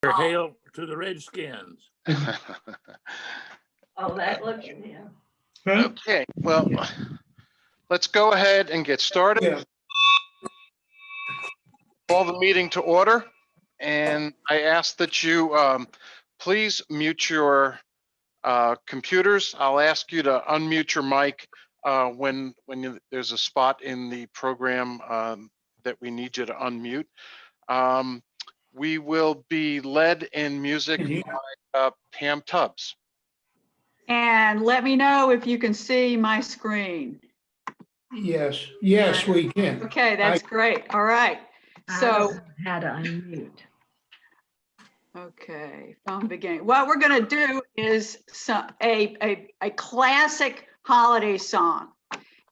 Hail to the Redskins. Oh, that looks, yeah. Okay, well, let's go ahead and get started. Yeah. Call the meeting to order, and I ask that you please mute your computers. I'll ask you to unmute your mic when there's a spot in the program that we need you to unmute. We will be led in music by Pam Tubbs. And let me know if you can see my screen. Yes, yes, we can. Okay, that's great. All right. I So, don't know how to unmute. okay, phone beginning. What we're going to do is a classic holiday song.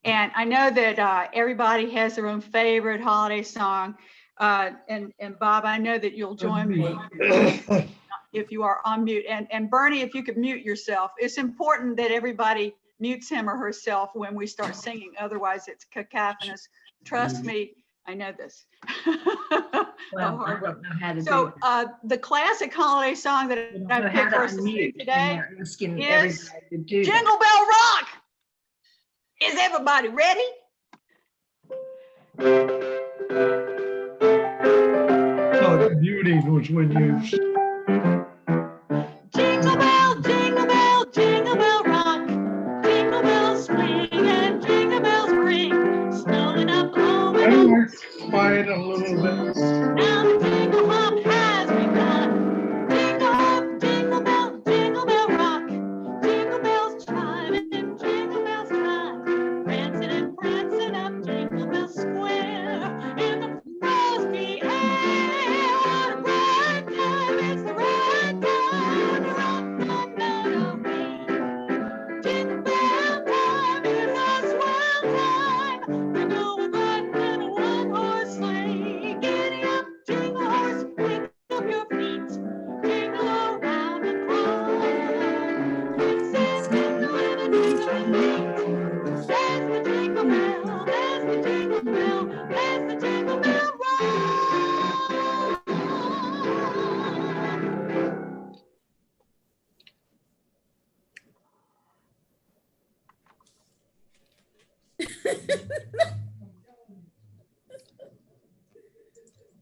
And I know that everybody has their own favorite holiday song. And Bob, I know that you'll join me if you are on mute. And Bernie, if you could mute yourself. It's important that everybody mutes him or herself when we start singing. Otherwise, it's cacophonous. Trust me, I know this. Well, I don't know how to do So that. the classic holiday song that I don't I know how picked to for us to sing unmute, today and they're asking is everybody to do that. Jingle Bell Rock. Is everybody ready? Oh, the muting was when you. Jingle bell, jingle bell rock. Jingle bells swing and jingle bells ring. Snowing up over the Quiet a little bit. now the jingle hop has begun. Jingle bell rock. Jingle bells chime and jingle bells time. Prancing and prancing up Jingle Bell Square. In the frosty air, what a bright time, it's the right time to rock the meadow. Jingle bell time is a swell time. We go riding in a one-horse sleigh. Giddy up, jingle horse, pick up your feet. Jingle around the clock. It says jingle and a jingle beat. There's the jingle bell, there's the jingle bell, there's the jingle bell rock.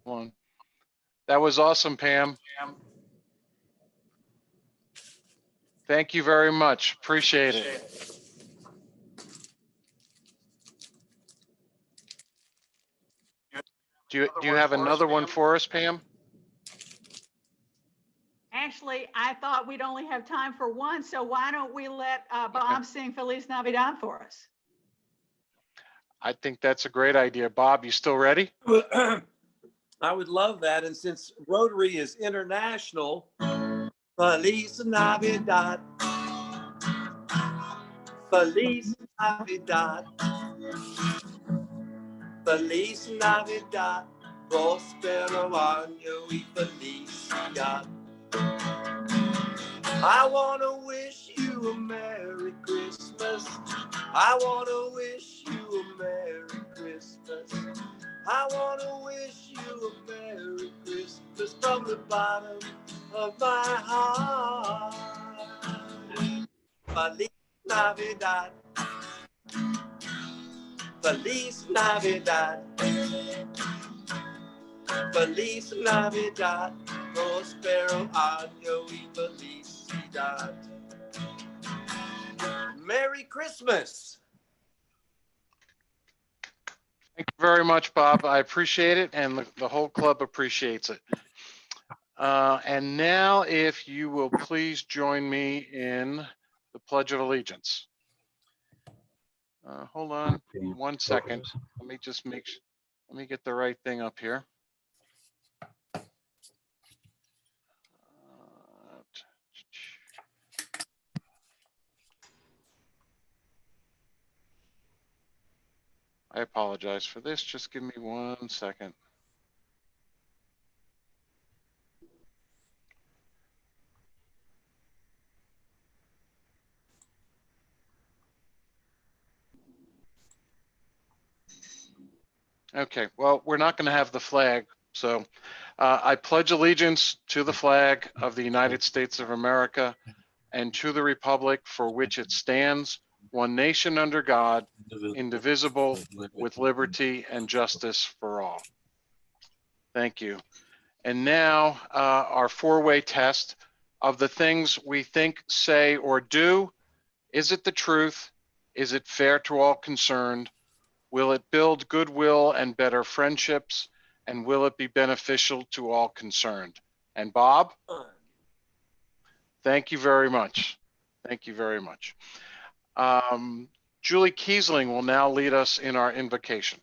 One. That was awesome, Pam. Thank you very much. Appreciate it. Do you have another one for us, Pam? Actually, I thought we'd only have time for one, so why don't we let Bob sing Feliz Navidad for us? I think that's a great idea. Bob, you still ready? I would love that. And since Rotary is international, Feliz Navidad. Feliz Navidad. Feliz Navidad. Prospero año y felicidad. I want to wish you a Merry Christmas. I want to wish you a Merry Christmas. I want to wish you a Merry Christmas from the bottom of my heart. Feliz Navidad. Feliz Navidad. Feliz Navidad. Prospero año y felicidad. Merry Christmas. Thank you very much, Bob. I appreciate it, and the whole club appreciates it. And now, if you will please join me in the Pledge of Allegiance. Hold on 1 second. Let me just let me get the right thing up here. I apologize for this. Just give me 1 second. Okay, well, we're not going to have the flag, so I pledge allegiance to the flag of the United States of America and to the republic for which it stands, one nation under God, indivisible, with liberty and justice for all. Thank you. And now our four-way test of the things we think, say, or do. Is it the truth? Is it fair to all concerned? Will it build goodwill and better friendships? And will it be beneficial to all concerned? And Bob? Thank you very much. Thank you very much. Julie Kiesling will now lead us in our invocation.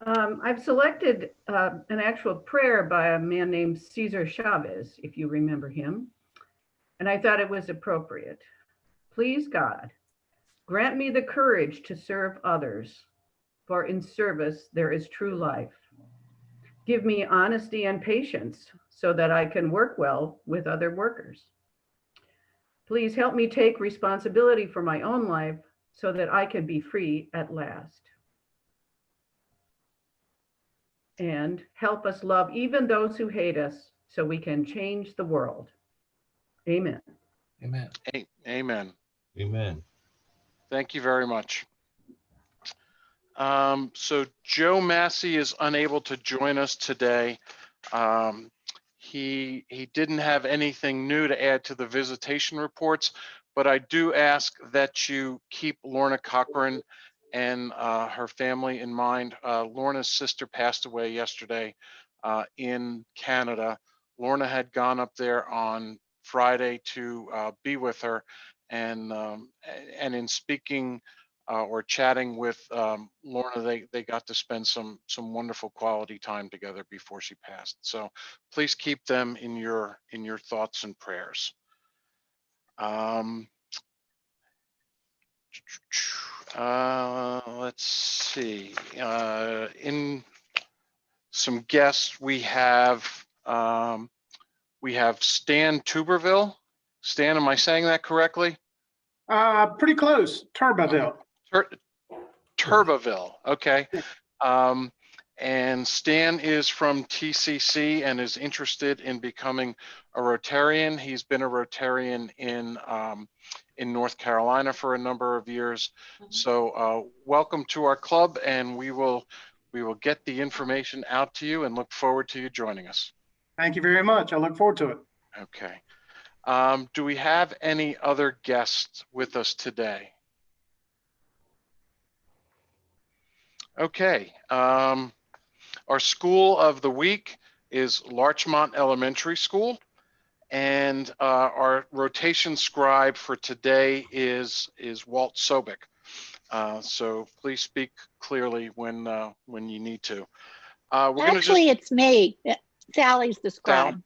I've selected an actual prayer by a man named Cesar Chavez, if you remember him, and I thought it was appropriate. Please, God, grant me the courage to serve others, for in service there is true life. Give me honesty and patience so that I can work well with other workers. Please help me take responsibility for my own life so that I can be free at last. And help us love even those who hate us so we can change the world. Amen. Amen. Amen. Amen. Thank you very much. So Joe Massey is unable to join us today. He didn't have anything new to add to the visitation reports, but I do ask that you keep Lorna Cochran and her family in mind. Lorna's sister passed away yesterday in Canada. Lorna had gone up there on Friday to be with her, and in speaking or chatting with Lorna, they got to spend some wonderful quality time together before she passed. So please keep them in your thoughts and prayers. Let's see. In some guests, we have Stan Tuberville. Stan, am I saying that correctly? Pretty close. Turbaville. Turbaville. Okay. And Stan is from TCC and is interested in becoming a Rotarian. He's been a Rotarian in North Carolina for a number of years. So welcome to our club, and we will get the information out to you and look forward to you joining us. Thank you very much. I look forward to it. Okay. Do we have any other guests with us today? Okay. Our school of the week is Larchmont Elementary School, and our rotation scribe for today is Walt Sobek. So please speak clearly when you need to. Actually, it's me. Sally's the scribe.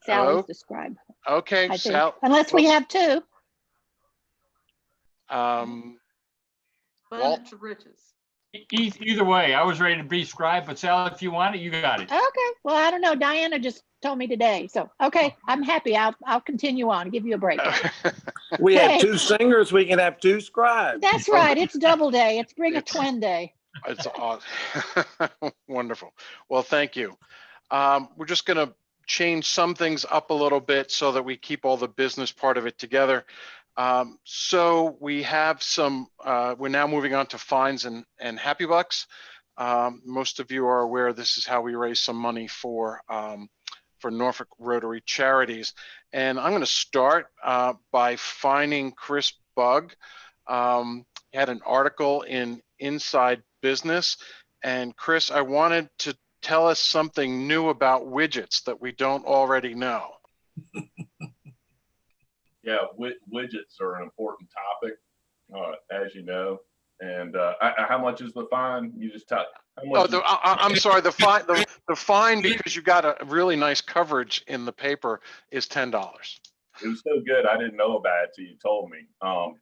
Sally's Oh, the scribe. okay, I think. Unless we have two. Walt? Bunch of riches. Either way, I was ready to be scribe, but Sal, if you want it, you got it. Okay. Well, I don't know. Diana just told me today. So, okay, I'm happy. I'll continue on, give you a break. We Hey. have two singers, we can have two scribes. That's right. It's double day. It's bring a twin day. It's wonderful. Well, thank you. We're just going to change some things up a little bit so that we keep all the business part of it together. So we have some, we're now moving on to fines and happy bucks. Most of you are aware this is how we raise some money for Norfolk Rotary Charities. And I'm going to start by fining Chris Bugg. He had an article in Inside Business. And Chris, I wanted to tell us something new about widgets that we don't already know. Yeah, widgets are an important topic, as you know. And how much is the fine? You just tell. I'm sorry. The fine because you got a really nice coverage in the paper is $10. It was so good, I didn't know about it till you told me. I'll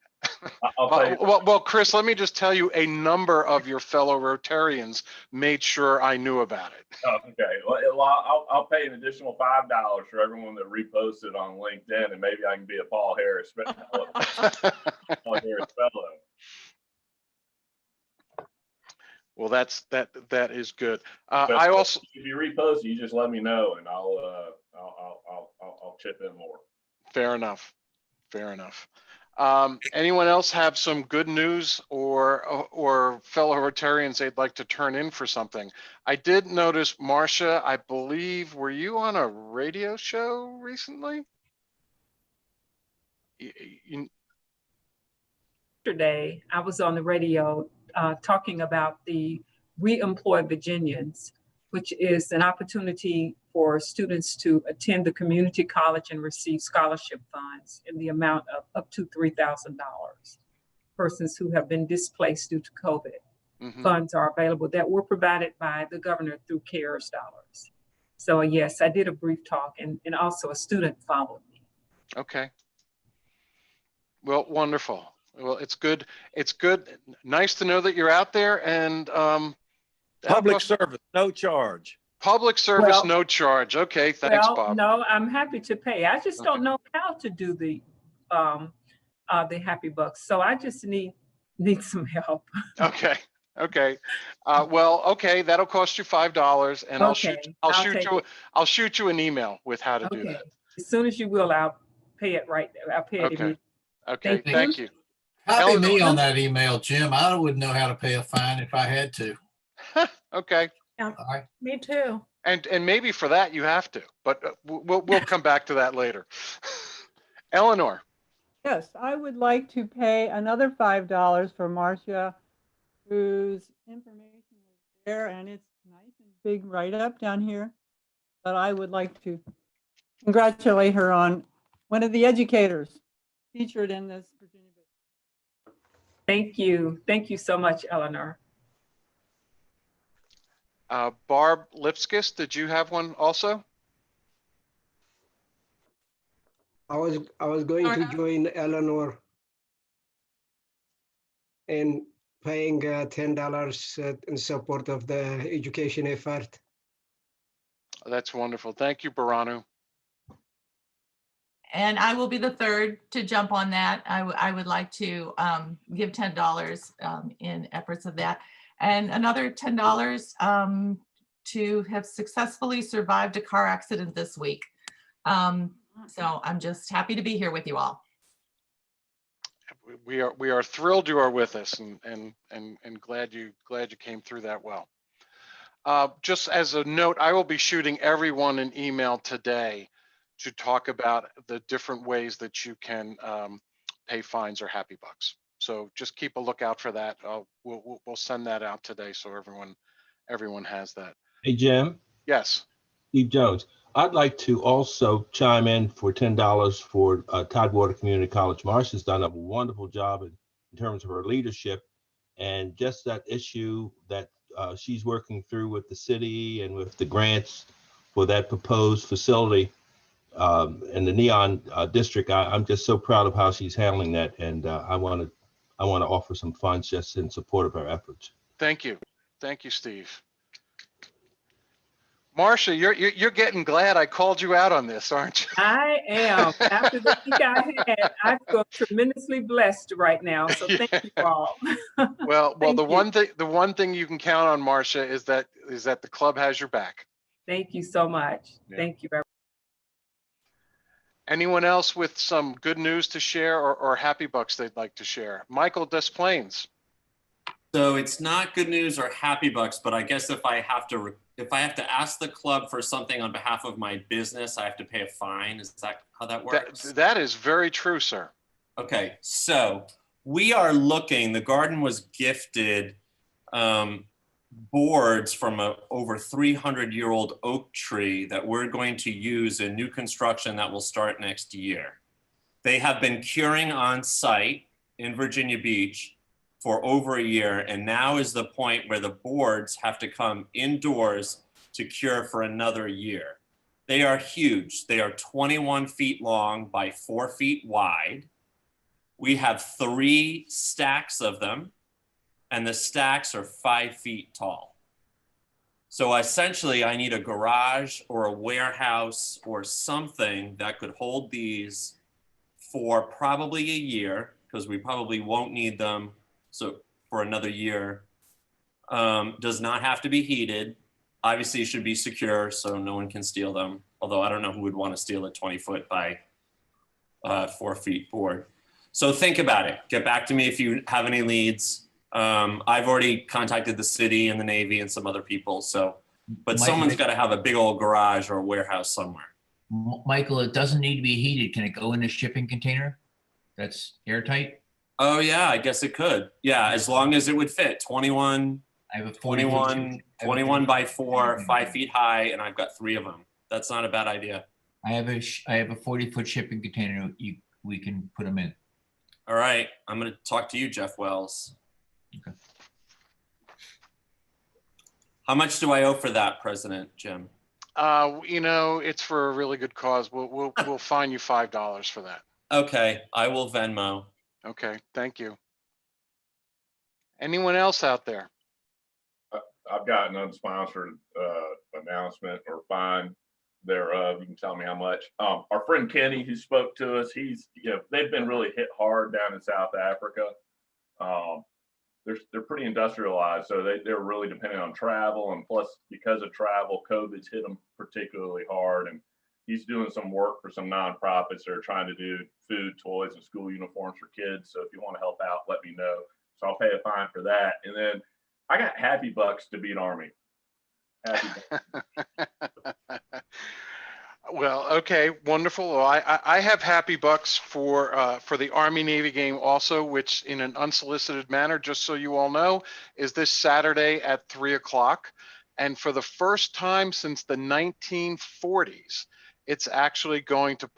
tell you. Well, Chris, let me just tell you, a number of your fellow Rotarians made sure I knew about it. Okay, well, I'll pay an additional $5 for everyone that reposts it on LinkedIn, and maybe I can be a Paul Harris fellow. Well, that is good. But I also, if you repost, you just let me know, and I'll chip in more. fair enough. Fair enough. Anyone else have some good news or fellow Rotarians they'd like to turn in for something? I did notice, Marcia, I believe, were you on a radio show recently? Yesterday, I was on the radio talking about the Reemploy Virginians, which is an opportunity for students to attend the community college and receive scholarship funds in the amount of up to $3,000. Persons who have been displaced due to COVID. Funds are available that were provided by the governor through CARES dollars. So yes, I did a brief talk, and also a student followed me. Okay. Well, wonderful. Well, it's good. It's good. Nice to know that you're out there, and Public service, no charge. public service, Well- no charge. Okay, thanks, Well, Bob. no, I'm happy to pay. I just don't know how to do the Happy Bucks. So I just need some help. Okay. Okay. Well, okay, that'll cost you $5, and I'll Okay, I'll shoot you an email with how to do Okay. that. As soon as you will, I'll pay it right. I'll pay it Okay. immediately. Okay. Thank you. Thank you. Copy me Eleanor. on that email, Jim. I would know how to pay a fine if I had to. Okay. All right. Me too. And maybe for that you have to, but we'll come back to that later. Eleanor. Yes, I would like to pay another $5 for Marcia, whose information was there, and it's nice and big write-up down here. But I would like to congratulate her on one of the educators featured in this Virginia book. Thank you. Thank you so much, Eleanor. Barb Lipskis, did you have one also? I was going to join Eleanor in paying $10 in support of the education effort. That's wonderful. Thank you, Baranu. And I will be the third to jump on that. I would like to give $10 in efforts of that. And another $10 to have successfully survived a car accident this week. So I'm just happy to be here with you all. We are thrilled you are with us, and glad you came through that well. Just as a note, I will be shooting everyone an email today to talk about the different ways that you can pay fines or Happy Bucks. So just keep a lookout for that. We'll send that out today so everyone has that. Hey, Jim. Yes. Steve Jones. I'd like to also chime in for $10 for Tidewater Community College. Marcia's done a wonderful job in terms of her leadership, and just that issue that she's working through with the city and with the grants for that proposed facility in the Neon district. I'm just so proud of how she's handling that, and I want to offer some funds just in support of her efforts. Thank you, Steve. Marcia, you're getting glad I called you out on this, aren't you? I am. After the week I had, I feel tremendously blessed right now. So thank you all. Well, the one thing you can count on, Marcia, is that the club has your back. Thank you so much. Yeah. Thank you very much. Anyone else with some good news to share or Happy Bucks they'd like to share? Michael Des Plaines. So it's not good news or Happy Bucks, but I guess if I have to ask the club for something on behalf of my business, I have to pay a fine. Is that how that works? That is very true, sir. Okay, so we are looking, the garden was gifted boards from a over 300-year-old oak tree that we're going to use in new construction that will start next year. They have been curing on site in Virginia Beach for over a year, and now is the point where the boards have to come indoors to cure for another year. They are huge. They are 21 feet long by 4 feet wide. We have 3 stacks of them, and the stacks are 5 feet tall. So essentially, I need a garage or a warehouse or something that could hold these for probably a year, because we probably won't need them for another year. Does not have to be heated. Obviously, it should be secure so no one can steal them. Although I don't know who would want to steal a 20-foot by 4 feet board. So think about it. Get back to me if you have any leads. I've already contacted the city and the Navy and some other people. So, but someone's got to have a big old garage or a warehouse somewhere. Michael, it doesn't need to be heated. Can it go in a shipping container that's airtight? Oh yeah, I guess it could. Yeah, as long as it would fit. 21 I have a 21 by 4, 5 feet high, and I've got 3 of them. That's not a bad idea. I have a 40-foot shipping container. We can put them in. All right, I'm going to talk to you, Jeff Wells. Okay. How much do I owe for that, President Jim? You know, it's for a really good cause. We'll fine you $5 for that. Okay, I will Venmo. Okay, thank you. Anyone else out there? I've got an unsponsored announcement or fine thereof. You can tell me how much. Our friend Kenny, who spoke to us, they've been really hit hard down in South Africa. They're pretty industrialized, so they're really dependent on travel, and plus because of travel, COVID's hit them particularly hard. And he's doing some work for some nonprofits that are trying to do food, toys, and school uniforms for kids. So if you want to help out, let me know. So I'll pay a fine for that. And then I got Happy Bucks to beat Army. Happy Bucks. Well, okay, wonderful. Well, I have Happy Bucks for the Army-Navy game also, which in an unsolicited manner, just so you all know, is this Saturday at 3 o'clock. And for the first time since the 1940s, it's actually going to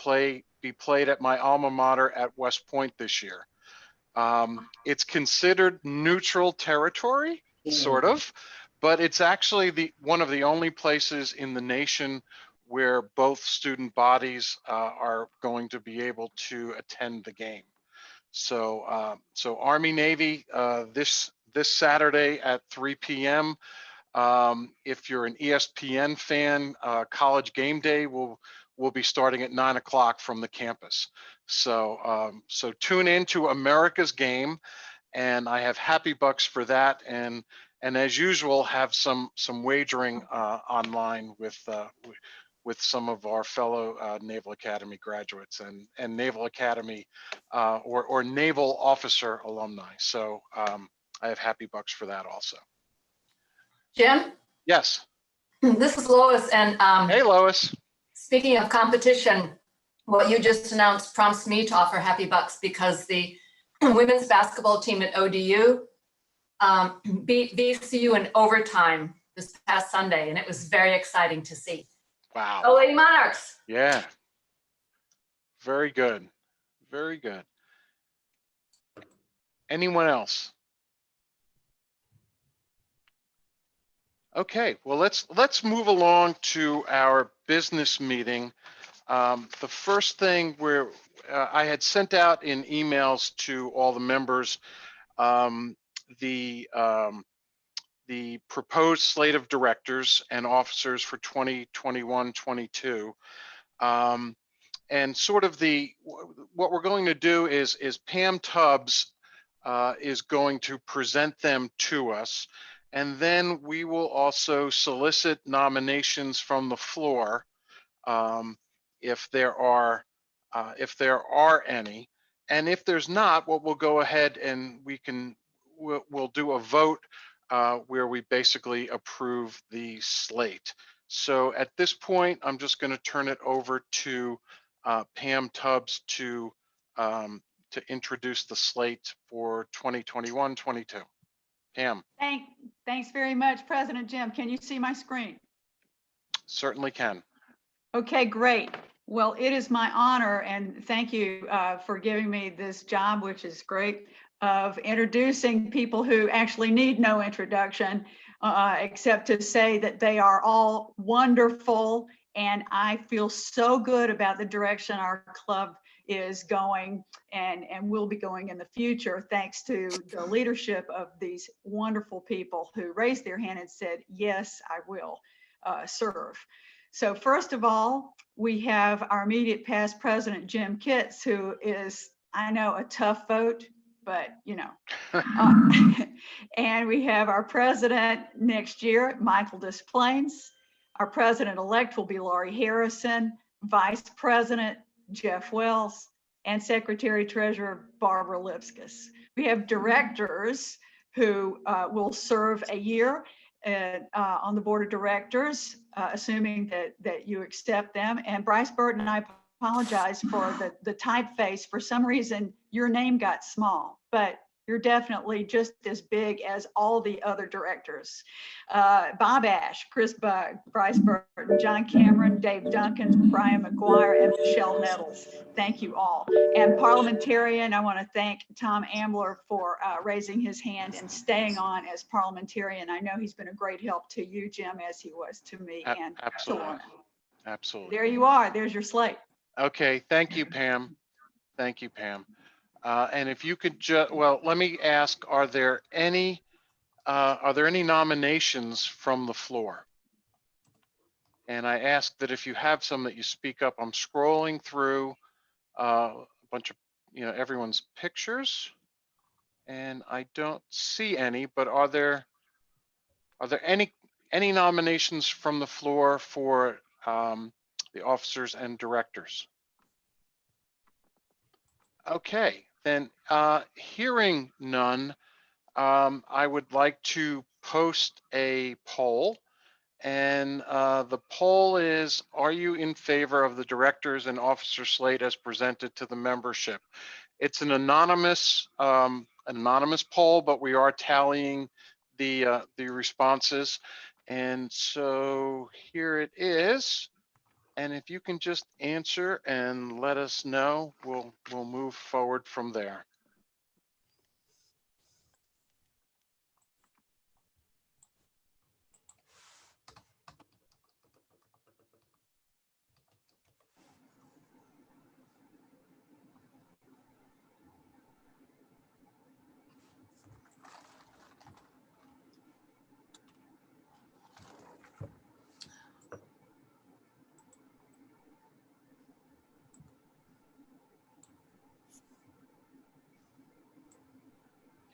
be played at my alma mater at West Point this year. It's considered neutral territory, sort of, but it's actually one of the only places in the nation where both student bodies are going to be able to attend the game. So, Army Navy this Saturday at 3 p.m. If you're an ESPN fan, College Game Day will be starting at 9 o'clock from the campus. So, so tune in to America's Game, and I have Happy Bucks for that, and as usual, have some wagering online with some of our fellow Naval Academy graduates and Naval Academy or Naval Officer alumni. So I have Happy Bucks for that also. Jim? Yes. This is Lois, and hey, Lois. Speaking of competition, what you just announced prompts me to offer Happy Bucks because the women's basketball team at ODU beat VCU in overtime this past Sunday, and it was very exciting to see. Wow. Oh, Lady Monarchs. Yeah. Very good. Very good. Anyone else? Okay, well, let's move along to our business meeting. The first thing where I had sent out in emails to all the members the proposed slate of directors and officers for 2021-22. And sort of what we're going to do is Pam Tubbs is going to present them to us. And then we will also solicit nominations from the floor if there are any. And if there's not, what we'll go ahead and we'll do a vote where we basically approve the slate. So at this point, I'm just going to turn it over to Pam Tubbs to introduce the slate for 2021-22. Pam. Thanks very much, President Jim. Can you see my screen? Certainly can. Okay, great. Well, it is my honor, and thank you for giving me this job, which is great, of introducing people who actually need no introduction, except to say that they are all wonderful, and I feel so good about the direction our club is going and will be going in the future, thanks to the leadership of these wonderful people who raised their hand and said, yes, I will serve. So first of all, we have our immediate past president, Jim Kitts, who is, I know, a tough vote, but and we have our president next year, Michael Displains. Our president-elect will be Laurie Harrison, vice president, Jeff Wells, and secretary treasurer, Barbara Lipskis. We have directors who will serve a year on the board of directors, assuming that you accept them. And Bryce Burton, and I apologize for the typeface. For some reason, your name got small, but you're definitely just as big as all the other directors. Bob Ash, Chris Bugg, Bryce Burton, John Cameron, Dave Duncan, Brian McGuire, and Michelle Nettles. Thank you all. And parliamentarian, I want to thank Tom Ambler for raising his hand and staying on as parliamentarian. I know he's been a great help to you, Jim, as he was to me. And Absolutely. Absolutely. there you are. There's your slate. Okay. Thank you, Pam. Thank you, Pam. And if you could well, let me ask, are there any nominations from the floor? And I ask that if you have some, that you speak up. I'm scrolling through a bunch of, everyone's pictures, and I don't see any, but are there any nominations from the floor for the officers and directors? Okay, then hearing none, I would like to post a poll, and the poll is, are you in favor of the directors and officer slate as presented to the membership? It's an anonymous poll, but we are tallying the responses. And so here it is. And if you can just answer and let us know, we'll move forward from there.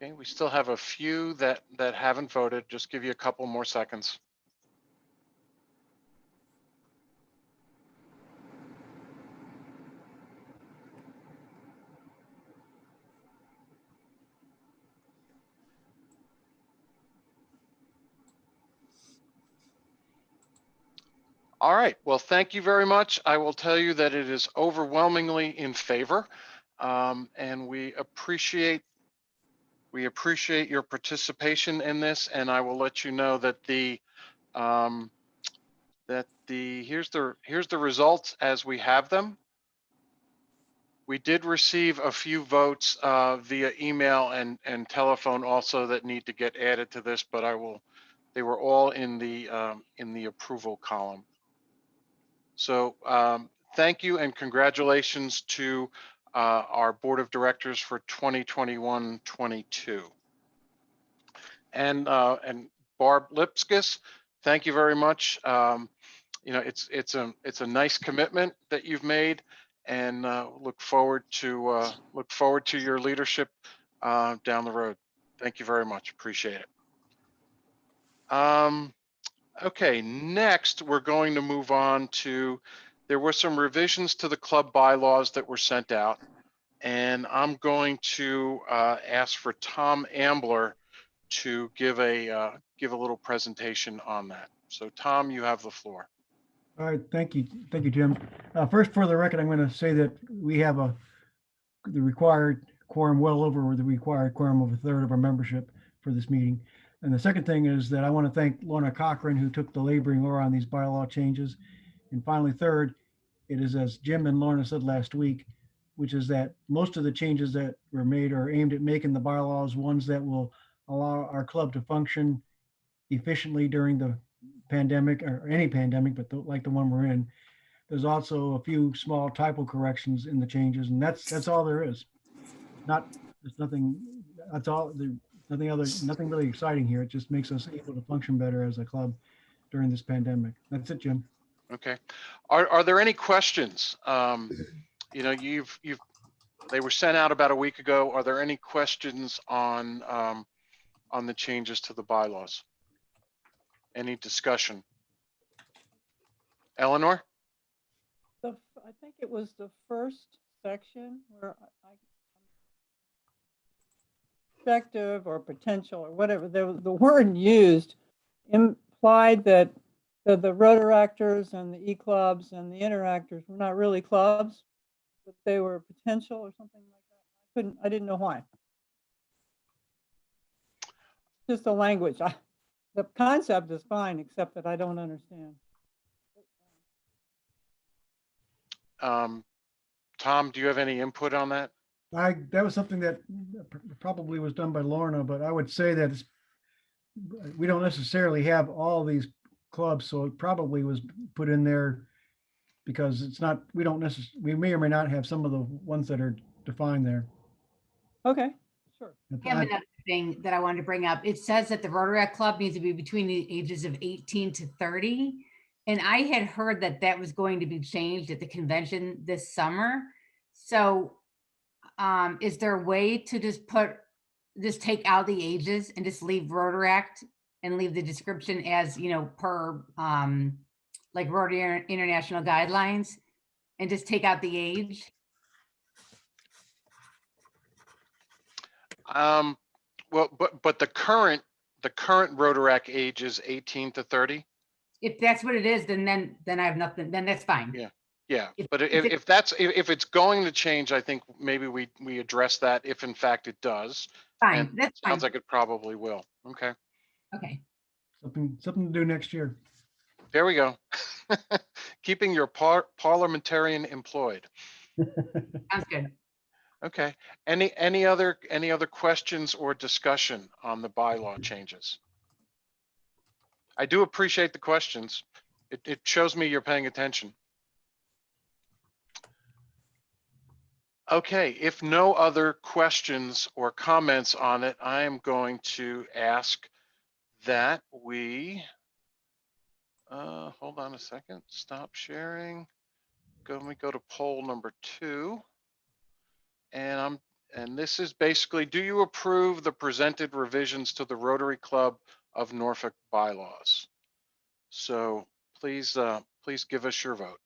Okay, we still have a few that haven't voted. Just give you a couple more seconds. All right, well, thank you very much. I will tell you that it is overwhelmingly in favor, and we appreciate your participation in this, and I will let you know that here's the results as we have them. We did receive a few votes via email and telephone also that need to get added to this, but they were all in the approval column. So thank you and congratulations to our board of directors for 2021-22. And Barb Lipskis, thank you very much. It's a nice commitment that you've made, and look forward to your leadership down the road. Thank you very much. Appreciate it. Okay, next we're going to move on to, there were some revisions to the club bylaws that were sent out, and I'm going to ask for Tom Ambler to give a little presentation on that. So Tom, you have the floor. All right, thank you, Jim. First, for the record, I'm going to say that we have the required quorum well over the required quorum of a third of our membership for this meeting. And the second thing is that I want to thank Lorna Cochran, who took the laboring oar on these bylaw changes. And finally, third, it is as Jim and Lorna said last week, which is that most of the changes that were made are aimed at making the bylaws ones that will allow our club to function efficiently during the pandemic, or any pandemic, but like the one we're in. There's also a few small typo corrections in the changes, and that's all there is. There's nothing. That's all. Nothing really exciting here. It just makes us able to function better as a club during this pandemic. That's it, Jim. Okay. Are there any questions? You've They were sent out about a week ago. Are there any questions on the changes to the bylaws? Any discussion? Eleanor? I think it was the first section where perspective or potential or whatever, the word used implied that the Rotaractors and the E-clubs and the Interactors were not really clubs, but they were potential or something like that. I didn't know why. Just the language. The concept is fine, except that I don't understand. Tom, do you have any input on that? That was something that probably was done by Lorna, but I would say that we don't necessarily have all these clubs, so it probably was put in there because it's not, we may or may not have some of the ones that are defined there. Okay, sure. Another thing that I wanted to bring up, it says that the Rotaract Club needs to be between the ages of 18 to 30. And I had heard that that was going to be changed at the convention this summer. So is there a way to just take out the ages and just leave Rotaract and leave the description as, per like Rotary International guidelines, and just take out the age? Well, but the current Rotaract age is 18 to 30. If that's what it is, then I have nothing, then that's fine. Yeah, but if it's going to change, I think maybe we address that if in fact it does. Fine, And that's it sounds fine. like it probably will. Okay. Okay. Something to do next year. There we go. Keeping your parliamentarian employed. Sounds good. Okay. Any other questions or discussion on the bylaw changes? I do appreciate the questions. It shows me you're paying attention. Okay, if no other questions or comments on it, I am going to ask that we, hold on a second, stop sharing. Let me go to poll number 2. And this is basically, do you approve the presented revisions to the Rotary Club of Norfolk bylaws? So please give us your vote.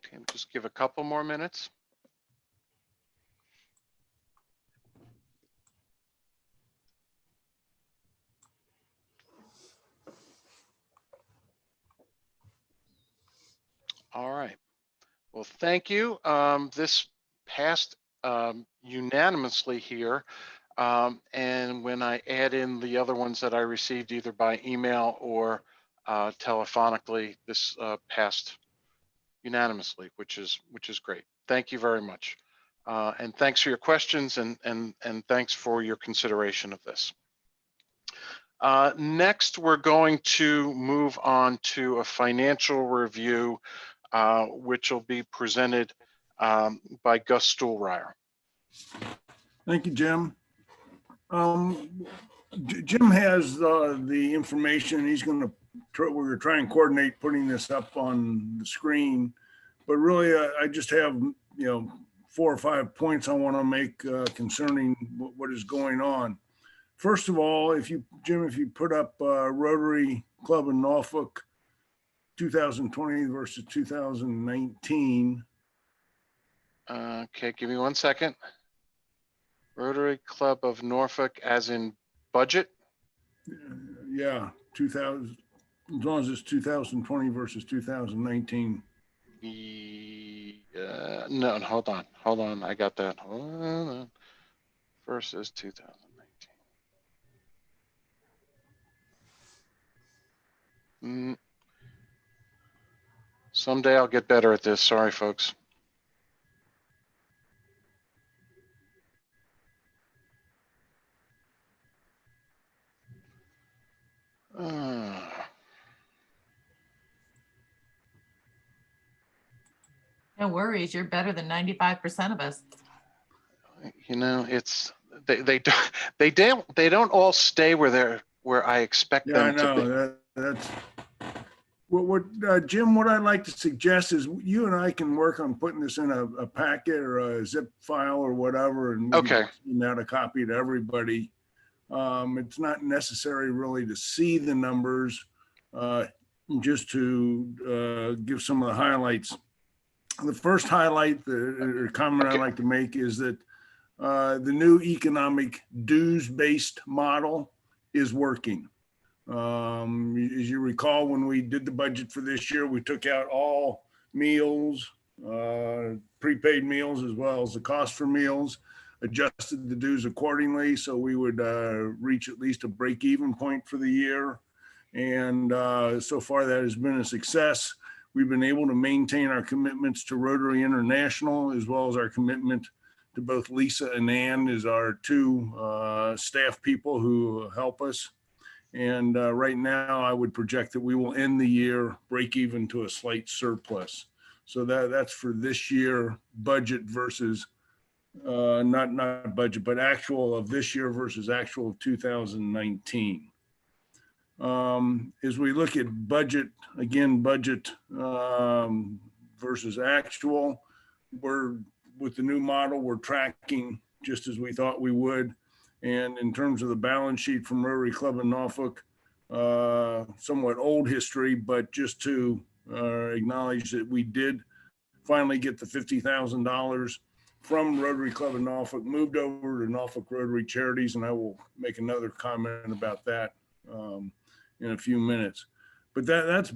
Okay, just give a couple more minutes. All right. Well, thank you. This passed unanimously here. And when I add in the other ones that I received either by email or telephonically, this passed unanimously, which is great. Thank you very much. And thanks for your questions and thanks for your consideration of this. Next, we're going to move on to a financial review, which will be presented by Gus Stuhlreier. Thank you, Jim. Jim has the information. He's going to we're going to try and coordinate putting this up on the screen, but really I just have 4 or 5 points I want to make concerning what is going on. First of all, Jim, if you put up Rotary Club in Norfolk 2020 versus 2019. Okay, give me 1 second. Rotary Club of Norfolk as in budget? Yeah, 2000, as long as it's 2020 versus 2019. No, hold on. I got that. Hold on. Versus 2019. Mm. Someday I'll get better at this. Sorry, folks. No worries, you're better than 95% of us. You know, it's they don't all stay where I expect Yeah, I them to be. know. That's what Jim, what I'd like to suggest is you and I can work on putting this in a packet or a zip file or whatever, and we can send out a copy to everybody. It's not necessary really to see the numbers, just to give some of the highlights. The first highlight or comment I'd like to make is that the new economic dues-based model is working. As you recall, when we did the budget for this year, we took out all meals, prepaid meals, as well as the cost for meals, adjusted the dues accordingly, so we would reach at least a break-even point for the year. And so far that has been a success. We've been able to maintain our commitments to Rotary International, as well as our commitment to both Lisa and Ann as our two staff people who help us. And right now I would project that we will end the year break even to a slight surplus. So that's for this year budget versus not budget, but actual of this year versus actual of 2019. As we look at budget, again, budget versus actual, with the new model, we're tracking just as we thought we would. And in terms of the balance sheet from Rotary Club in Norfolk, somewhat old history, but just to acknowledge that we did finally get the $50,000 from Rotary Club in Norfolk moved over to Norfolk Rotary Charities, and I will make another comment about that in a few minutes. But that's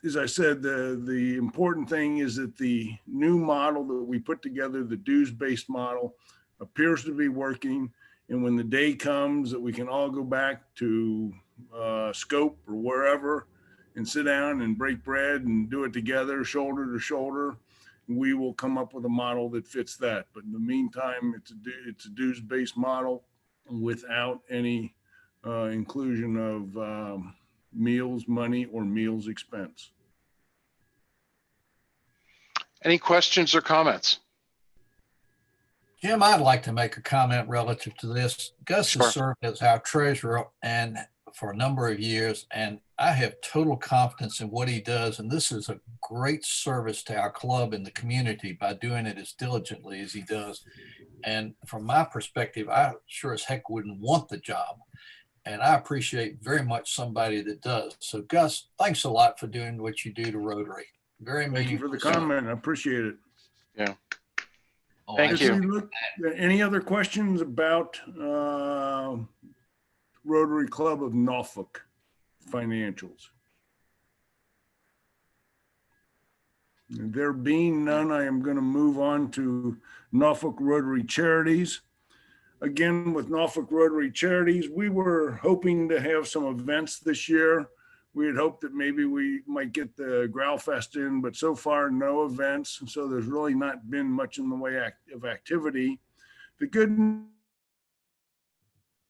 as I said, the important thing is that the new model that we put together, the dues-based model, appears to be working. And when the day comes that we can all go back to Scope or wherever and sit down and break bread and do it together, shoulder to shoulder, we will come up with a model that fits that. But in the meantime, it's a dues-based model without any inclusion of meals money or meals expense. Any questions or comments? Jim, I'd like to make a comment relative to this. Gus has served as our treasurer and for a number of years, and I have total confidence in what he does. And this is a great service to our club and the community by doing it as diligently as he does. And from my perspective, I sure as heck wouldn't want the job. And I appreciate very much somebody that does. So Gus, thanks a lot for doing what you do to Rotary. Very meaningful. Thank you for the comment. I appreciate it. Yeah. Oh, Thank you. Any other questions about Rotary Club of Norfolk financials? There being none, I am going to move on to Norfolk Rotary Charities. Again, with Norfolk Rotary Charities, we were hoping to have some events this year. We had hoped that maybe we might get the Growl Fest in, but so far no events. So there's really not been much in the way of activity. The good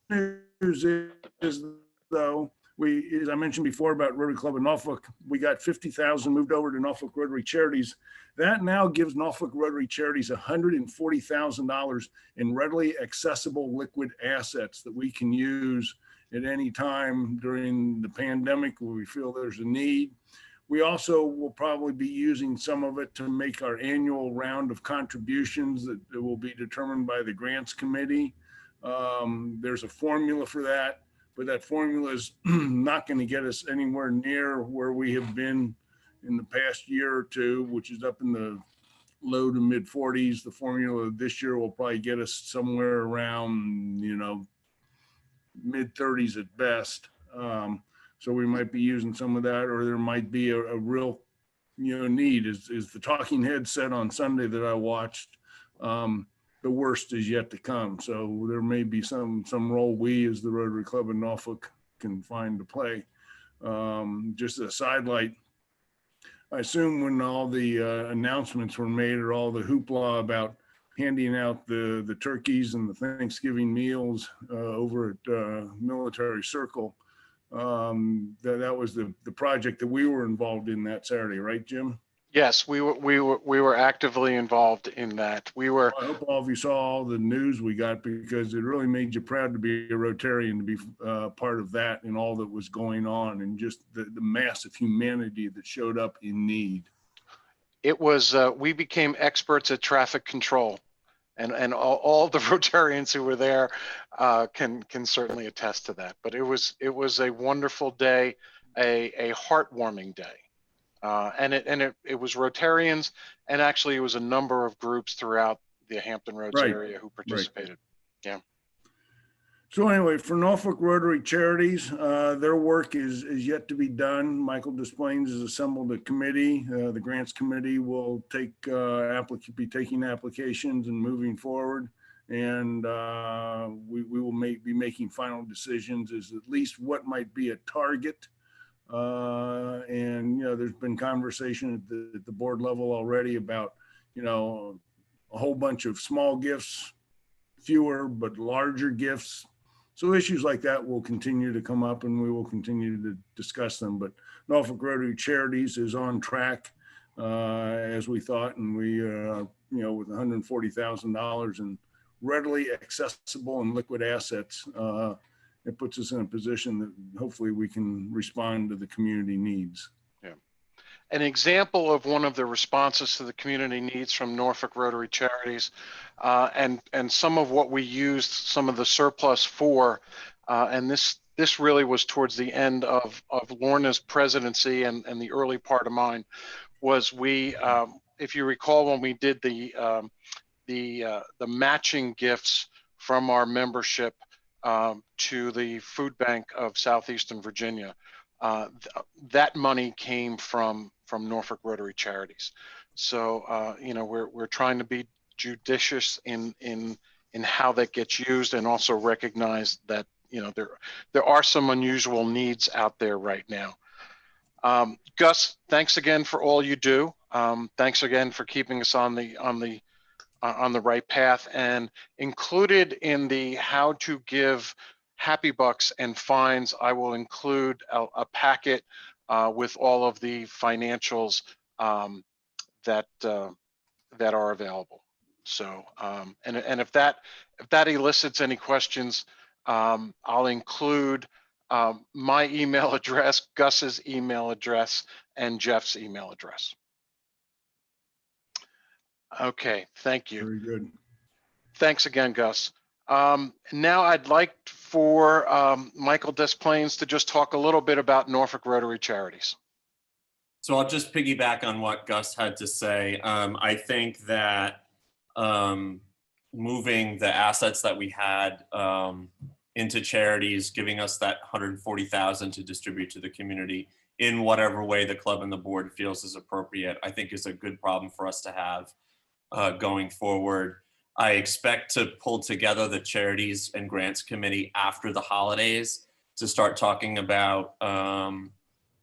news is though, as I mentioned before about Rotary Club of Norfolk, we got 50,000 moved over to Norfolk Rotary Charities. That now gives Norfolk Rotary Charities $140,000 in readily accessible liquid assets that we can use at any time during the pandemic where we feel there's a need. We also will probably be using some of it to make our annual round of contributions that will be determined by the grants committee. There's a formula for that, but that formula is not going to get us anywhere near where we have been in the past year or two, which is up in the low to mid 40s. The formula this year will probably get us somewhere around, mid 30s at best. So we might be using some of that, or there might be a real, need. As the talking head said on Sunday that I watched, the worst is yet to come. So there may be some role we as the Rotary Club in Norfolk can find to play. Just a sidelight, I assume when all the announcements were made or all the hoopla about handing out the turkeys and the Thanksgiving meals over at Military Circle, that was the project that we were involved in that Saturday, right, Jim? Yes, we were actively involved in that. We were. I hope all of you saw all the news we got, because it really made you proud to be a Rotarian, to be part of that and all that was going on, and just the massive humanity that showed up in need. It was, we became experts at traffic control, and all the Rotarians who were there can certainly attest to that. But it was a wonderful day, a heartwarming day. And it was Rotarians, and actually it was a number of groups throughout the Hampton Roads area who participated. Yeah. So anyway, for Norfolk Rotary Charities, their work is yet to be done. Michael Desplaines has assembled a committee. The grants committee will be taking applications and moving forward. And we will be making final decisions as at least what might be a target. And, there's been conversation at the board level already about, a whole bunch of small gifts, fewer but larger gifts. So issues like that will continue to come up, and we will continue to discuss them. But Norfolk Rotary Charities is on track as we thought, and we, with $140,000 in readily accessible and liquid assets, it puts us in a position that hopefully we can respond to the community needs. Yeah. An example of one of the responses to the community needs from Norfolk Rotary Charities, and some of what we used some of the surplus for, and this really was towards the end of Lorna's presidency and the early part of mine, was we, if you recall, when we did the matching gifts from our membership to the food bank of Southeastern Virginia. That money came from Norfolk Rotary Charities. So, we're trying to be judicious in how that gets used, and also recognize that, there are some unusual needs out there right now. Gus, thanks again for all you do. Thanks again for keeping us on the right path, and included in the how to give Happy Bucks and fines, I will include a packet with all of the financials that are available. So, and if that elicits any questions, I'll include my email address, Gus's email address, and Jeff's email address. Okay, thank you. Very good. Thanks again, Gus. Now I'd like for Michael Desplaines to just talk a little bit about Norfolk Rotary Charities. So I'll just piggyback on what Gus had to say. I think that moving the assets that we had into charities, giving us that $140,000 to distribute to the community in whatever way the club and the board feels is appropriate, I think is a good problem for us to have going forward. I expect to pull together the charities and grants committee after the holidays to start talking about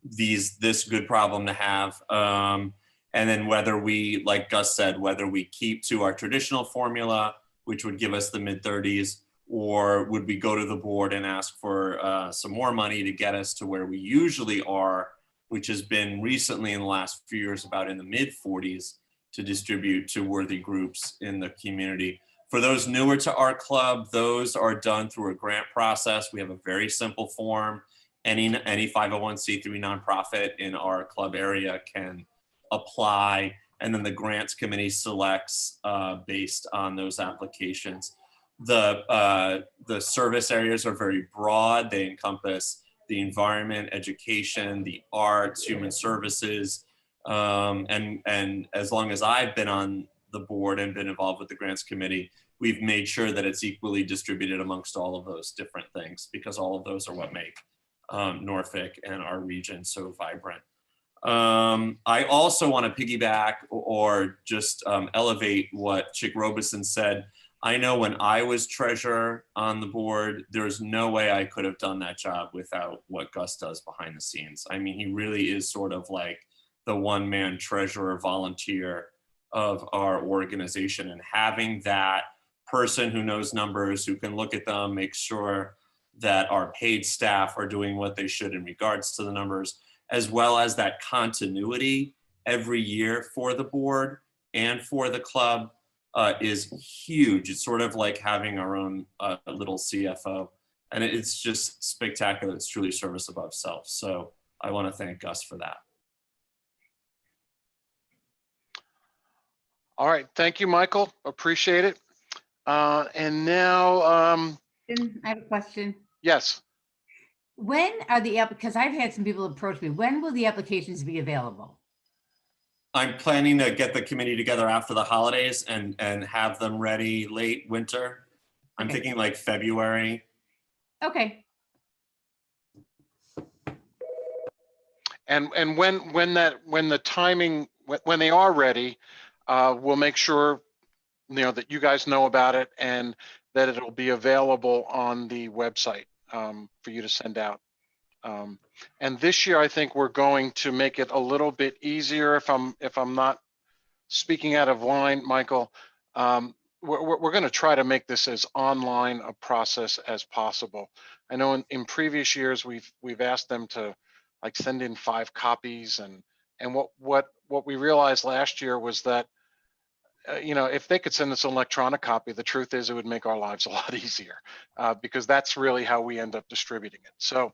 this good problem to have. And then whether we, like Gus said, whether we keep to our traditional formula, which would give us the mid-30s, or would we go to the board and ask for some more money to get us to where we usually are, which has been recently in the last few years about in the mid-40s, to distribute to worthy groups in the community. For those newer to our club, those are done through a grant process. We have a very simple form. Any 501c3 nonprofit in our club area can apply, and then the grants committee selects based on those applications. The service areas are very broad. They encompass the environment, education, the arts, human services, and as long as I've been on the board and been involved with the grants committee, we've made sure that it's equally distributed amongst all of those different things, because all of those are what make Norfolk and our region so vibrant. I also want to piggyback or just elevate what Chick Robeson said. I know when I was treasurer on the board, there's no way I could have done that job without what Gus does behind the scenes. I mean, he really is sort of like the one-man treasurer volunteer of our organization, and having that person who knows numbers, who can look at them, make sure that our paid staff are doing what they should in regards to the numbers, as well as that continuity every year for the board and for the club is huge. It's sort of like having our own little CFO, and it's just spectacular. It's truly service above self. So I want to thank Gus for that. All right, thank you, Michael. Appreciate it. And now, I have a question. yes. When are because I've had some people approach me, when will the applications be available? I'm planning to get the committee together after the holidays and have them ready late winter. I'm thinking like February. Okay. And when the timing, when they are ready, we'll make sure, that you guys know about it and that it'll be available on the website for you to send out. And this year, I think we're going to make it a little bit easier. If I'm not speaking out of line, Michael, we're going to try to make this as online a process as possible. I know in previous years we've asked them to like send in 5 copies, and what we realized last year was that if they could send us an electronic copy, the truth is it would make our lives a lot easier because that's really how we end up distributing it. So.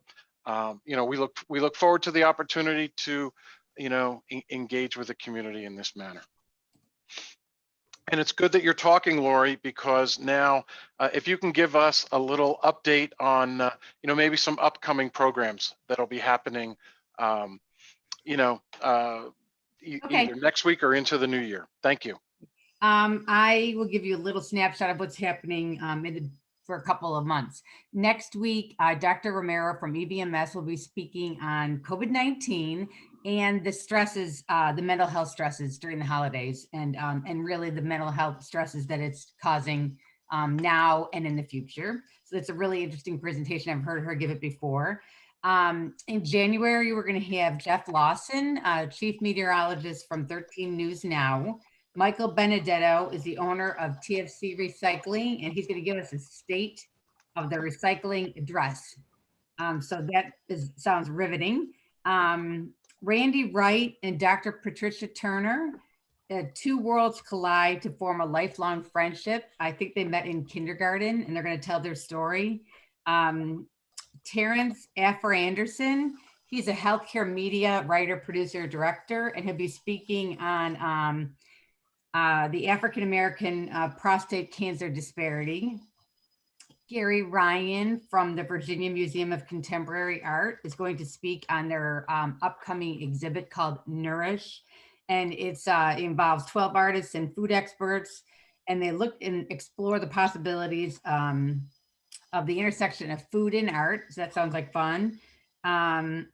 We look forward to the opportunity to, engage with the community in this manner. And it's good that you're talking, Lori, because now if you can give us a little update on, maybe some upcoming programs that'll be happening, either next week or into the new year. Thank you. I will give you a little snapshot of what's happening for a couple of months. Next week, Dr. Romero from EVMS will be speaking on COVID-19 and the stresses, the mental health stresses during the holidays, and really the mental health stresses that it's causing now and in the future. So it's a really interesting presentation. I've heard her give it before. In January, we're going to have Jeff Lawson, chief meteorologist from 13 News Now. Michael Benedetto is the owner of TFC Recycling, and he's going to give us a state of the recycling address. So that sounds riveting. Randy Wright and Dr. Patricia Turner, 2 worlds collide to form a lifelong friendship. I think they met in kindergarten, and they're going to tell their story. Terrence Affer Anderson, he's a healthcare media writer, producer, director, and he'll be speaking on the African-American prostate cancer disparity. Gary Ryan from the Virginia Museum of Contemporary Art is going to speak on their upcoming exhibit called Nourish. And it involves 12 artists and food experts, and they look and explore the possibilities of the intersection of food and art. So that sounds like fun.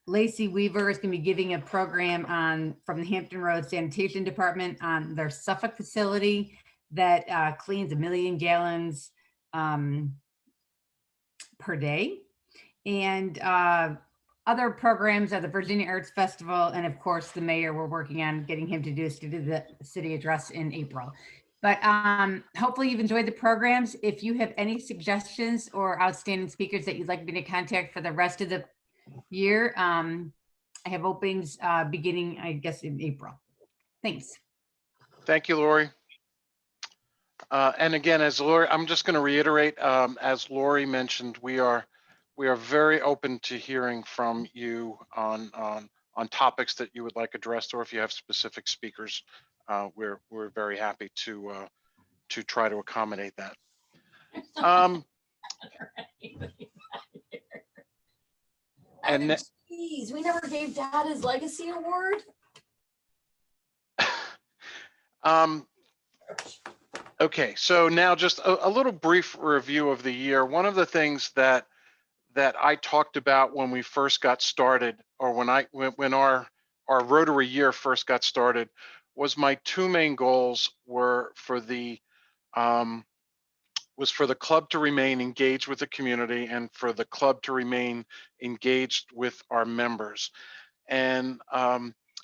Lacey Weaver is going to be giving a program from the Hampton Roads Sanitation Department on their Suffolk facility that cleans 1 million gallons per day. And other programs are the Virginia Arts Festival, and of course the mayor, we're working on getting him to do the city address in April. But hopefully you've enjoyed the programs. If you have any suggestions or outstanding speakers that you'd like me to contact for the rest of the year, I have openings beginning, I guess, in April. Thanks. Thank you, Lori. And again, as Lori, I'm just going to reiterate, as Lori mentioned, we are very open to hearing from you on topics that you would like addressed, or if you have specific speakers, we're very happy to try to accommodate that. And Geez, we never gave Dad his legacy award. Okay, so now just a little brief review of the year. One of the things that I talked about when we first got started, or when our Rotary year first got started, was my 2 main goals were for the was for the club to remain engaged with the community and for the club to remain engaged with our members. And,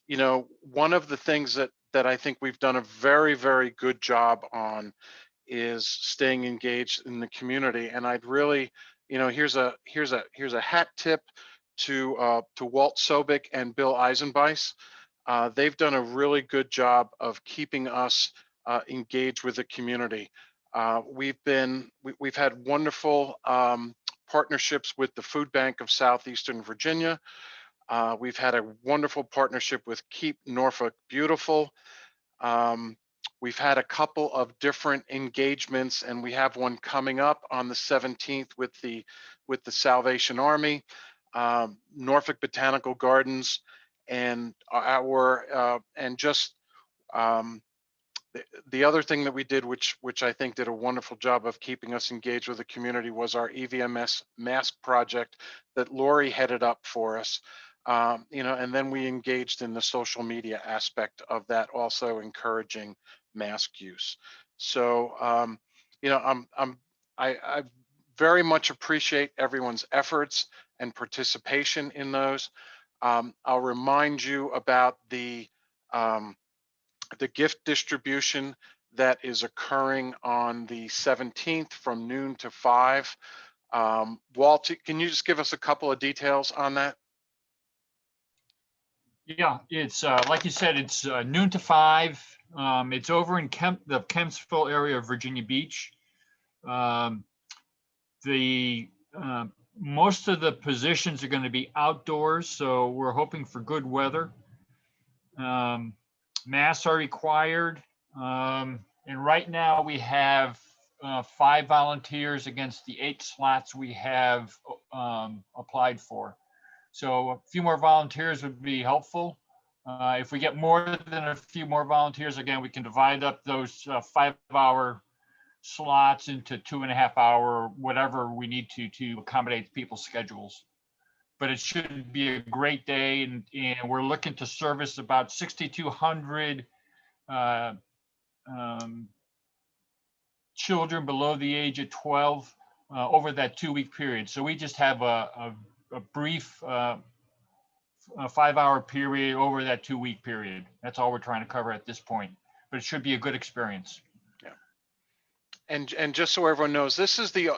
you know, one of the things that I think we've done a very, very good job on is staying engaged in the community. And I'd really, you know, here's a hat tip to Walt Sobek and Bill Eisenbeis. They've done a really good job of keeping us engaged with the community. We've had wonderful partnerships with the Food Bank of Southeastern Virginia. We've had a wonderful partnership with Keep Norfolk Beautiful. We've had a couple of different engagements, and we have one coming up on the 17th with the Salvation Army, Norfolk Botanical Gardens, and the other thing that we did, which I think did a wonderful job of keeping us engaged with the community, was our EVMS mask project that Lori headed up for us. You know, and then we engaged in the social media aspect of that, also encouraging mask use. So, you know, I very much appreciate everyone's efforts and participation in those. I'll remind you about the gift distribution that is occurring on the 17th from noon to 5. Walt, can you just give us a couple of details on that? Yeah, it's like you said, it's noon to 5. It's over in the Kempsville area of Virginia Beach. Most of the positions are going to be outdoors, so we're hoping for good weather. Masks are required, and right now we have 5 volunteers against the 8 slots we have applied for. So a few more volunteers would be helpful. If we get more than a few more volunteers, again, we can divide up those 5-hour slots into 2.5-hour, whatever we need to accommodate people's schedules. But it should be a great day, and we're looking to service about 6,200 children below the age of 12 over that 2-week period. So we just have a brief 5-hour period over that 2-week period. That's all we're trying to cover at this point, but it should be a good experience. Yeah. And just so everyone knows, this is the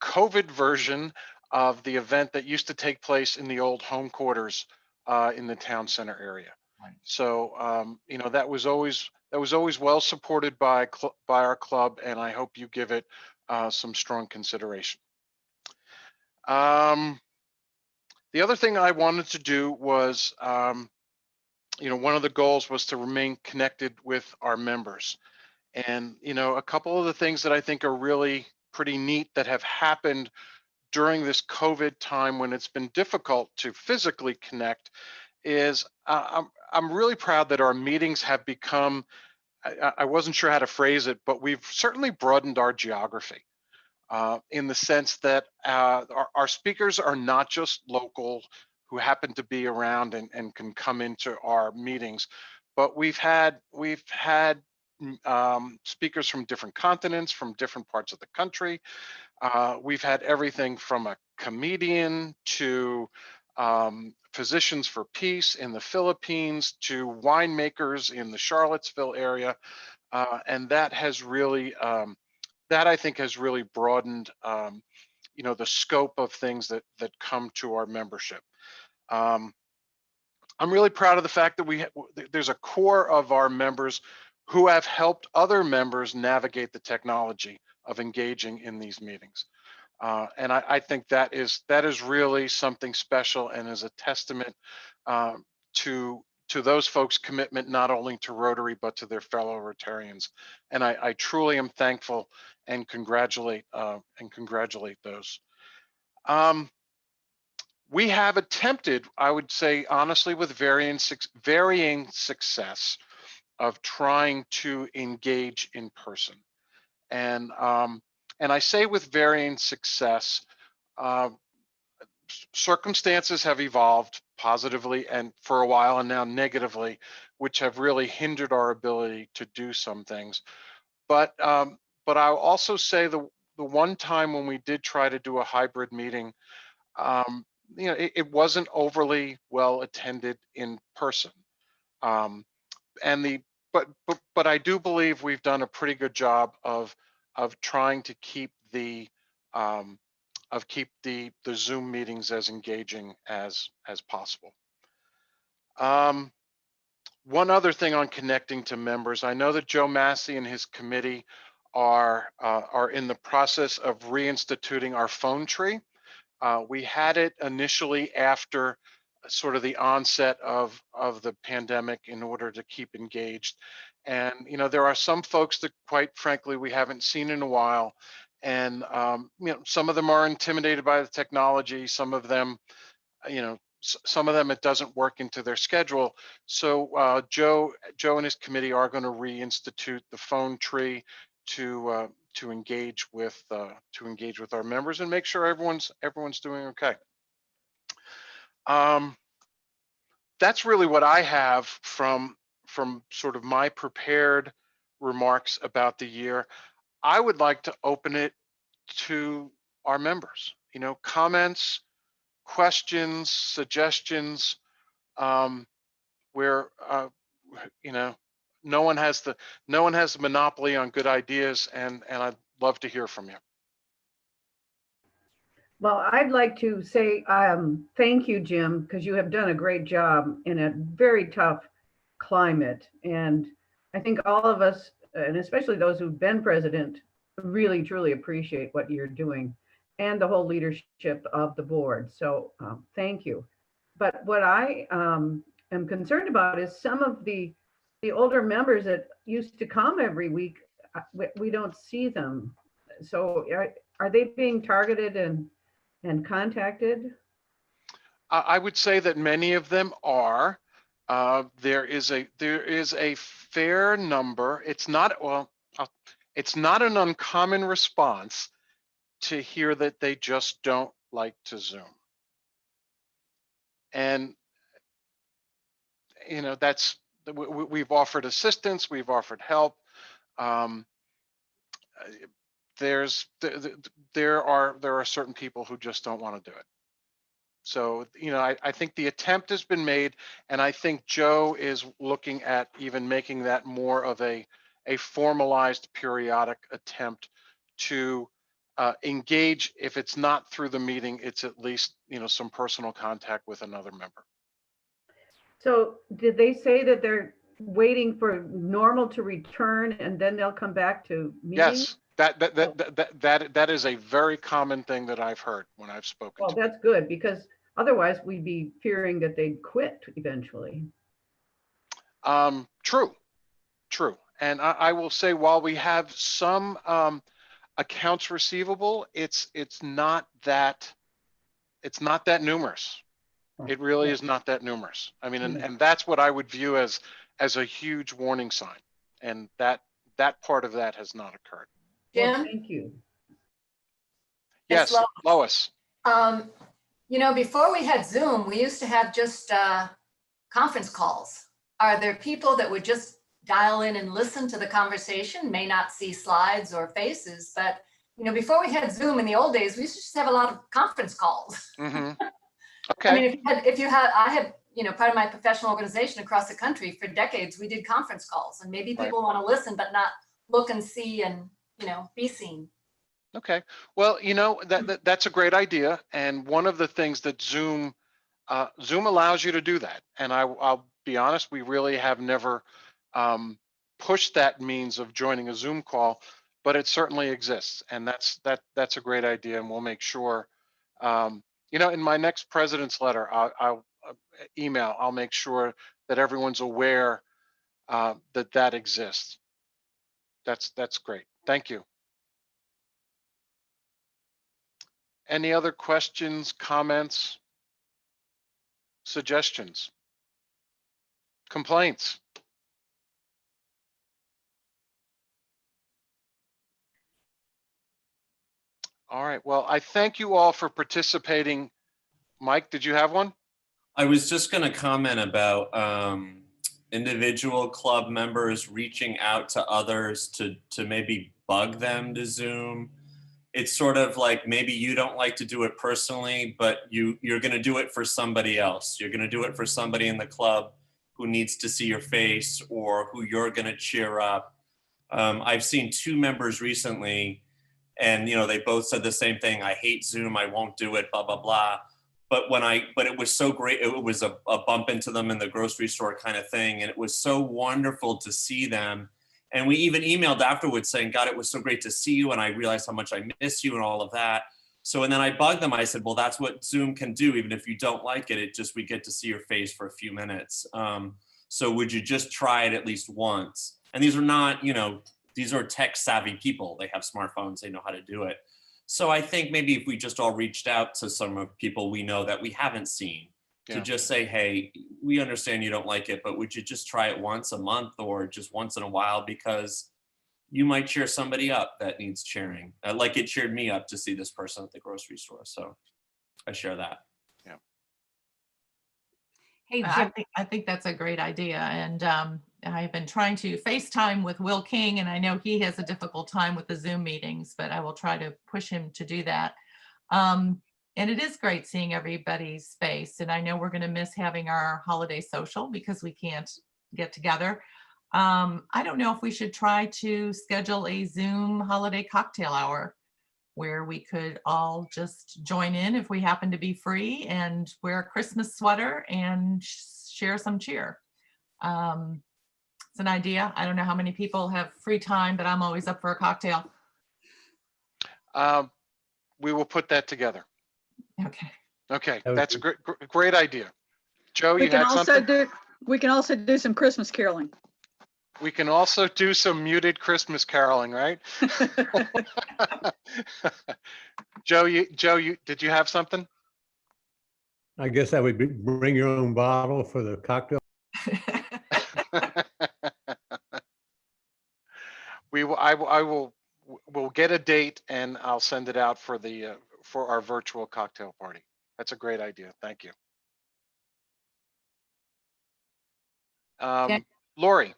COVID version of the event that used to take place in the old home quarters in the town center area. Right. So you know, that was always well supported by our club, and I hope you give it some strong consideration. The other thing I wanted to do was, you know, one of the goals was to remain connected with our members. And, you know, a couple of the things that I think are really pretty neat that have happened during this COVID time when it's been difficult to physically connect is I'm really proud that our meetings have become, I wasn't sure how to phrase it, but we've certainly broadened our geography. In the sense that our speakers are not just local who happen to be around and can come into our meetings, but we've had speakers from different continents, from different parts of the country. We've had everything from a comedian to Physicians for Peace in the Philippines to winemakers in the Charlottesville area, and that has really that I think has really broadened, you know, the scope of things that come to our membership. I'm really proud of the fact that there's a core of our members who have helped other members navigate the technology of engaging in these meetings. And I think that is really something special and is a testament to those folks' commitment not only to Rotary but to their fellow Rotarians. And I truly am thankful and congratulate those. We have attempted, I would say honestly, with varying success of trying to engage in person. And I say with varying success, circumstances have evolved positively and for a while and now negatively, which have really hindered our ability to do some things. But I'll also say the one time when we did try to do a hybrid meeting, it wasn't overly well attended in person. But I do believe we've done a pretty good job of trying to keep the Zoom meetings as engaging as possible. One other thing on connecting to members, I know that Joe Massey and his committee are in the process of reinstituting our phone tree. We had it initially after sort of the onset of the pandemic in order to keep engaged. And, there are some folks that quite frankly, we haven't seen in a while. And, some of them are intimidated by the technology. Some of them, it doesn't work into their schedule. So Joe and his committee are going to reinstitute the phone tree to engage with our members and make sure everyone's doing okay. That's really what I have from sort of my prepared remarks about the year. I would like to open it to our members. Comments, questions, suggestions. Where no one has the monopoly on good ideas, and I'd love to hear from you. Well, I'd like to say thank you, Jim, because you have done a great job in a very tough climate. And I think all of us, and especially those who've been president, really, truly appreciate what you're doing and the whole leadership of the board. So thank you. But what I am concerned about is some of the older members that used to come every week, we don't see them. So are they being targeted and contacted? I would say that many of them are. There is a fair number. It's not an uncommon response to hear that they just don't like to Zoom. And we've offered assistance, we've offered help. There are certain people who just don't want to do it. So, I think the attempt has been made, and I think Joe is looking at even making that more of a formalized periodic attempt to engage. If it's not through the meeting, it's at least, some personal contact with another member. So did they say that they're waiting for normal to return and then they'll come back to meetings? Yes, that is a very common thing that I've heard when I've spoken. Well, that's good, because otherwise we'd be fearing that they'd quit eventually. True. And I will say, while we have some accounts receivable, it's not that numerous. It really is not that numerous. I mean, and that's what I would view as a huge warning sign. And that part of that has not occurred. Jim? Well, thank you. Yes, Lois. Before we had Zoom, we used to have just conference calls. Are there people that would just dial in and listen to the conversation, may not see slides or faces, but before we had Zoom in the old days, we used to just have a lot of conference calls. Mm-hmm. Okay. I mean, I had, part of my professional organization across the country for decades, we did conference calls, and maybe people want to listen, but not look and see and, be seen. Okay. Well, that's a great idea. And one of the things that Zoom allows you to do that. And I'll be honest, we really have never pushed that means of joining a Zoom call, but it certainly exists. And that's a great idea. And we'll make sure, in my next president's letter, I'll email, I'll make sure that everyone's aware that exists. That's great. Thank you. Any other questions, comments, suggestions, complaints? All right. Well, I thank you all for participating. Mike, did you have one? I was just going to comment about individual club members reaching out to others to maybe bug them to Zoom. It's sort of like maybe you don't like to do it personally, but you're going to do it for somebody else. You're going to do it for somebody in the club who needs to see your face or who you're going to cheer up. I've seen 2 members recently, and they both said the same thing. I hate Zoom. I won't do it. Blah blah blah. But it was so great. It was a bump into them in the grocery store kind of thing. And it was so wonderful to see them. And we even emailed afterwards saying, God, it was so great to see you. And I realized how much I miss you and all of that. So, and then I bugged them. I said, well, that's what Zoom can do. Even if you don't like it, we get to see your face for a few minutes. So would you just try it at least once? And these are not, these are tech savvy people. They have smartphones. They know how to do it. So I think maybe if we just all reached out to some of people we know that we haven't seen to just say, hey, we understand you don't like it, but would you just try it once a month or just once in a while? Because you might cheer somebody up that needs cheering. Like it cheered me up to see this person at the grocery store. So I share that. Yeah. Hey, Jim. I think that's a great idea. And I've been trying to FaceTime with Will King, and I know he has a difficult time with the Zoom meetings, but I will try to push him to do that. And it is great seeing everybody's face. And I know we're going to miss having our holiday social because we can't get together. I don't know if we should try to schedule a Zoom holiday cocktail hour where we could all just join in if we happen to be free and wear a Christmas sweater and share some cheer. It's an idea. I don't know how many people have free time, but I'm always up for a cocktail. We will put that together. Okay. Okay, that's a great idea. Joe, We you can had also something? we can also do some Christmas caroling. We can also do some muted Christmas caroling, right? Joe, did you have something? I guess that would be bring your own bottle for the cocktail. We'll get a date and I'll send it out for our virtual cocktail party. That's a great idea. Thank you. Lori.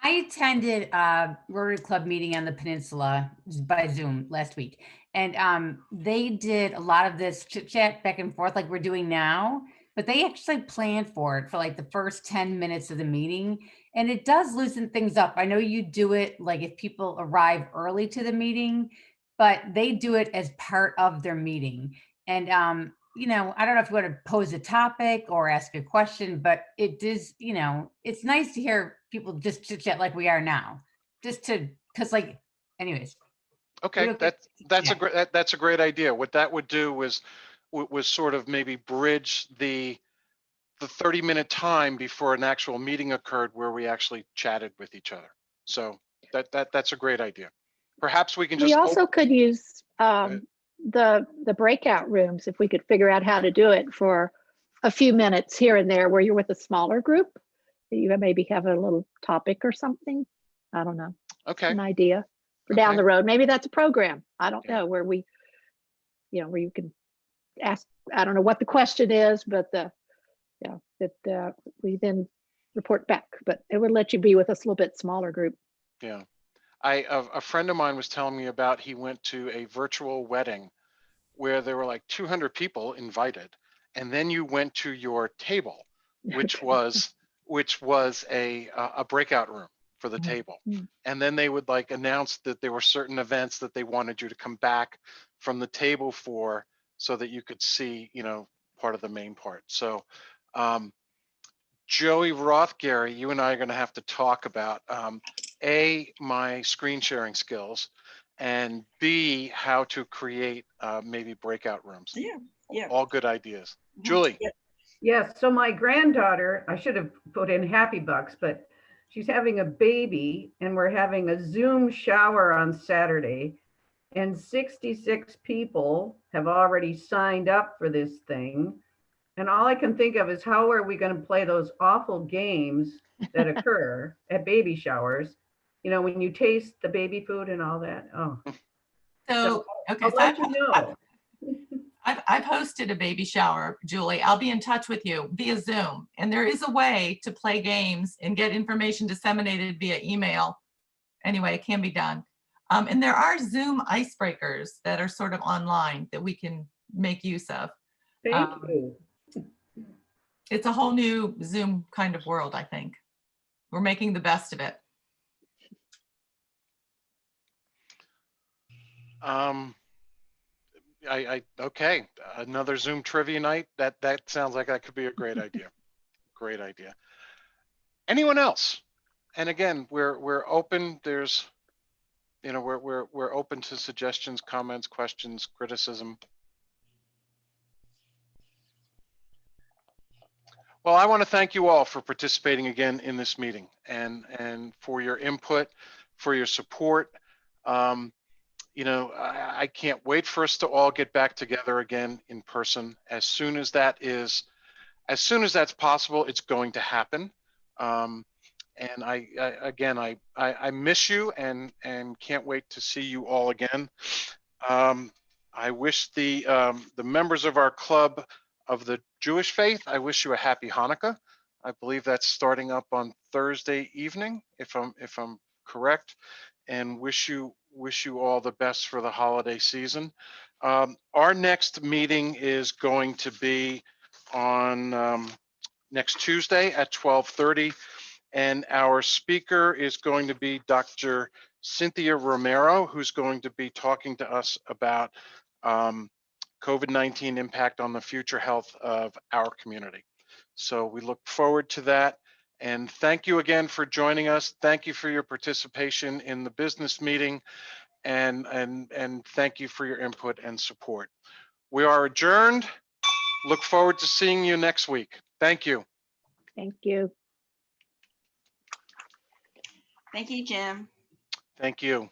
I attended a Rotary Club meeting on the peninsula by Zoom last week. And they did a lot of this chit chat back and forth like we're doing now, but they actually planned for it for like the first 10 minutes of the meeting. And it does loosen things up. I know you do it like if people arrive early to the meeting, but they do it as part of their meeting. And I don't know if you want to pose a topic or ask a question, but it is, it's nice to hear people just chit chat like we are now, anyways. Okay, that's a great idea. What that would do was sort of maybe bridge the 30-minute time before an actual meeting occurred where we actually chatted with each other. So that's a great idea. Perhaps we can just. We also could use the breakout rooms if we could figure out how to do it for a few minutes here and there where you're with a smaller group. You maybe have a little topic or something. I don't know. Okay. An idea for down the road. Maybe that's a program. I don't know where we, where you can ask. I don't know what the question is, but that we then report back. But it would let you be with a little bit smaller group. Yeah. A friend of mine was telling me about he went to a virtual wedding where there were like 200 people invited, and then you went to your table, which was a breakout room for the table. And then they would like announce that there were certain events that they wanted you to come back from the table for, so that you could see, part of the main part. So Joey Rothgary, you and I are going to have to talk about my screen sharing skills, and B, how to create maybe breakout rooms. Yeah. All good ideas. Julie. Yes, so my granddaughter, I should have put in Happy Bucks, but she's having a baby and we're having a Zoom shower on Saturday, and 66 people have already signed up for this thing. And all I can think of is how are we going to play those awful games that occur at baby showers? When you taste the baby food and all that. Oh. So, okay. I'll let you know. I've hosted a baby shower, Julie. I'll be in touch with you via Zoom. And there is a way to play games and get information disseminated via email. Anyway, it can be done. And there are Zoom icebreakers that are sort of online that we can make use of. Thank you. It's a whole new Zoom kind of world, I think. We're making the best of it. Okay, another Zoom trivia night. That sounds like that could be a great idea. Great idea. Anyone else? And again, we're open. There's, you know, we're open to suggestions, comments, questions, criticism. Well, I want to thank you all for participating again in this meeting and for your input, for your support. You know, I can't wait for us to all get back together again in person. As soon as that's possible, it's going to happen. And I miss you and can't wait to see you all again. I wish the members of our club of the Jewish faith, I wish you a happy Hanukkah. I believe that's starting up on Thursday evening, if I'm correct, and wish you all the best for the holiday season. Our next meeting is going to be on next Tuesday at 12:30, and our speaker is going to be Dr. Cynthia Romero, who's going to be talking to us about COVID-19 impact on the future health of our community. So we look forward to that. And thank you again for joining us. Thank you for your participation in the business meeting, and thank you for your input and support. We are adjourned. Look forward to seeing you next week. Thank you. Thank you. Thank you, Jim. Thank you.